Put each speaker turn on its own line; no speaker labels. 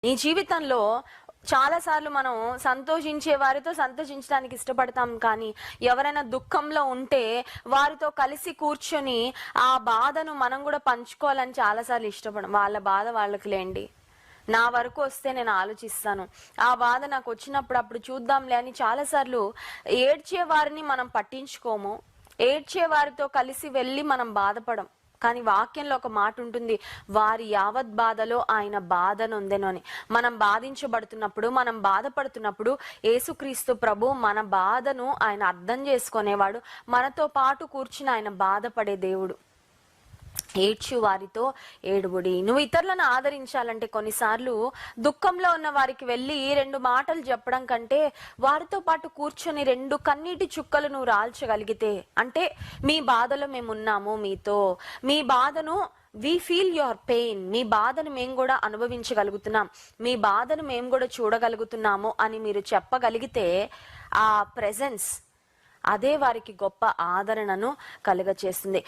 నీ జీవితంలో చాలా సార్లు మనం సంతోషించే వారితో సంతోషించడానికి ఇష్టపడతాం, కానీ ఎవరైనా దుఃఖంలో ఉంటే వారితో కలిసి కూర్చొని ఆ బాధను మనం కూడా పంచుకోవాలని చాలాసార్లు ఇష్టపడం. వాళ్ళ బాధ వాళ్ళకి లేండి, నా వరకు వస్తే నేను ఆలోచిస్తాను, ఆ బాధ నాకు వచ్చినప్పుడు అప్పుడు చూద్దాంలే అని చాలాసార్లు ఏడ్చే వారిని మనం పట్టించుకోము. ఏడ్చే వారితో కలిసి వెళ్ళి మనం బాధపడం. కానీ వాక్యంలో ఒక మాట ఉంటుంది, వారి యావత్ బాధలో ఆయన బాధ నొందెను అని. మనం బాధించబడుతున్నప్పుడు, మనం బాధపడుతున్నప్పుడు యేసుక్రీస్తు ప్రభు మన బాధను ఆయన అర్థం చేసుకునేవాడు. మనతో పాటు కూర్చుని ఆయన బాధపడే దేవుడు. ఏడ్చు వారితో ఏడుబుడి. నువ్వు ఇతరులను ఆదరించాలంటే కొన్నిసార్లు దుఃఖంలో ఉన్న వారికి వెళ్ళి 2 మాటలు చెప్పడం కంటే వారితో పాటు కూర్చొని 2 కన్నీటి చుక్కలు నువ్వు రాల్చగలిగితే, అంటే మీ బాధలో మేము ఉన్నాము మీతో, మీ బాధను వి ఫీల్ యువర్ పెయిన్, మీ బాధను మేము కూడా అనుభవించగలుగుతున్నాం, మీ బాధను మేము కూడా చూడగలుగుతున్నాము అని మీరు చెప్పగలిగితే ఆ ప్రెజెన్స్ అదే వారికి గొప్ప ఆదరణను కలుగచేస్తుంది.